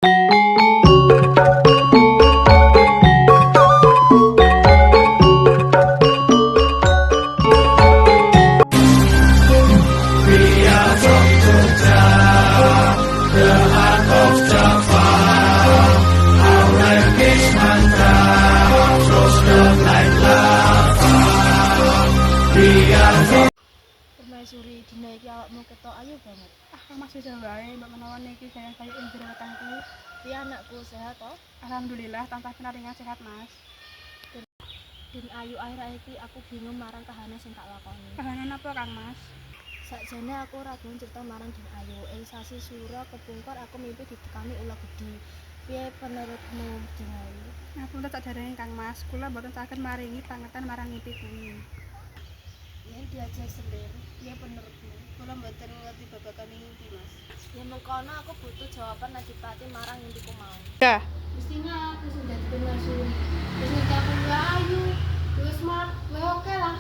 Permaisuri dina iki awakmu ketok ayu banget. Mas wis wae mbok menawa niki gaya-gaya ing jero wetengku. Piye anakku sehat to? Alhamdulillah tansah pinaringan sehat, Mas. Din ayu akhir iki aku bingung marang kahane sing tak lakoni. Kahanan apa, Kang Mas? Sakjane aku ora gelem cerita marang Din Ayu. Ing sasi sura kepungkur aku mimpi ditekani ula gedhi. Piye menurutmu, Din Ayu? Ngapunten sakderenge Kang Mas, kula mboten saged maringi pangerten marang mimpi kuwi. Yen diajak sendiri, Iya menurutmu, kula mboten ngerti babagan mimpi, Mas. ya mengkono aku butuh jawaban Najipati marang mimpiku mau. Dah. Mestinya aku sudah permaisuri. Terus nanti aku nggak ayu, terus mah oke lah.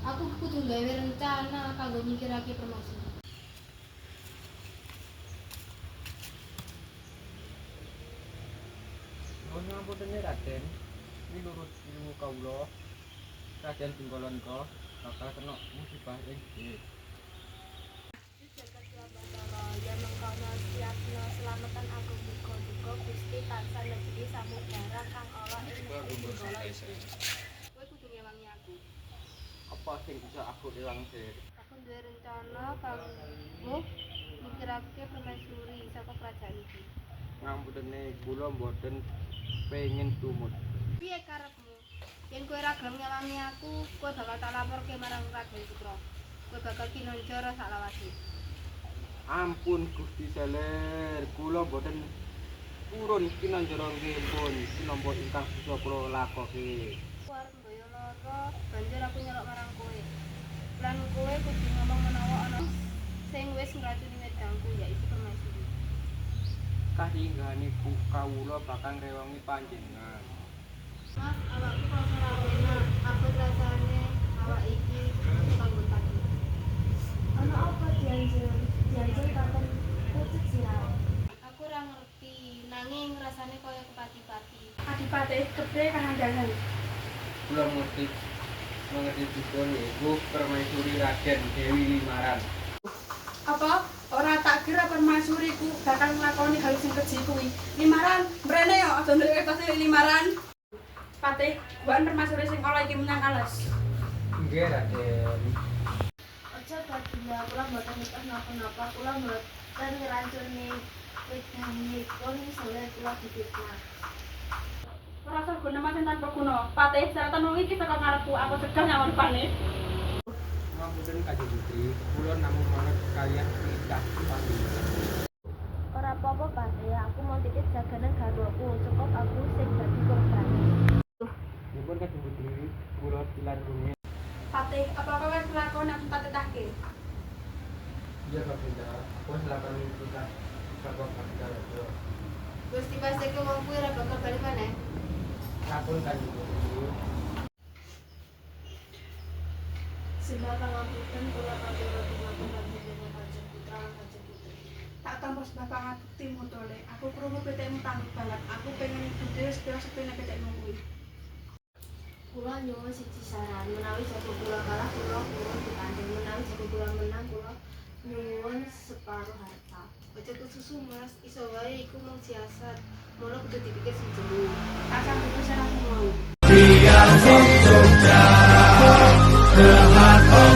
Aku kudu gawe rencana kanggo nyingkirake permaisuri. Nuwun ngapunten Raden, minurut ilmu kawula, Raden Bengkolonko bakal kena musibah ing dhewe. Ya mengkono siapno selamatan aku muga-muga Gusti tansah rezeki samudara kang ala ing negeri Benggala iki. Kowe kudu ngewangi aku. Apa sing bisa aku ilang Der? Aku duwe rencana kanggo nyingkirake permaisuri saka kerajaan iki. Ngamputene kula mboten pengin tumut. Piye karepmu? Yen kowe ora gelem ngewangi aku, kowe bakal tak laporke marang Raden Sukra. Kowe bakal kinonjara saklawase. Ampun Gusti Seler, kula mboten purun kinanjara nggih pun sinampa ingkang bisa kula lakoke. Aku arep mboyo lara, banjur aku nyelok marang kowe. Lan kowe kudu ngomong menawa ana sing wis ngracuni wedangku yaiku permaisuri. Kahinggane kawula bakal ngrewangi panjenengan. Mas, awakku kok ora enak. Apa rasane awak iki kanggo pati? Ana apa dianjur? Dianjur kanten pucet siar. Aku ora ngerti, nanging rasane kaya kepati-pati. Adipate kepriye kahandanan? Kula mengerti dipun yaiku permaisuri Raden Dewi Limaran. Apa? Ora tak kira permaisuri ku bakal nglakoni hal sing keji kuwi. Limaran, mrene yo aja ndelok tas Limaran. Patih, buan permaisuri sing ora iki menyang alas. Nggih Raden. Aja bagila kula mboten ngertos napa-napa, kula mboten ngerancuni wedangipun soleh kula difitnah. Ora usah guna masin tanpa guna. Patih, saratan wong iki saka ngarepku, aku cegah nyawon pane. Ngapunten Kanjeng Putri, kula namung manut kaliyan perintah panjenengan. Ora apa-apa, Pak. Ya aku mau titip jaganan garwaku, cukup aku sing dadi korban. Nyuwun Kanjeng Putri, kula tilar rumiyin. Patih, apa kowe kelakon aku tak tetahke? Iya Pak Benda, aku silakan kita bapak Kapita Raja. Wis dipasteke wong kuwi ora bakal bali maneh. Sampun Kanjeng Putri. Sembah pangapunten kula matur dhumateng panjenengan Kanjeng Putra lan Kanjeng Putri. Tak tampa sebab pangabukti mutole. Aku krungu pitikmu tangguh banget. Aku pengen budhe sedaya pitikmu kuwi. Kula nyuwun siji saran, menawi jago kula kalah kula nyuwun ditanding, menawi jago kula menang kula nyuwun separuh harta. Aja kesusu Mas, iso wae iku mung siasat. Mula kudu dipikir sing jero. Tak sanggup saranmu mau. We are from Jogja, the heart of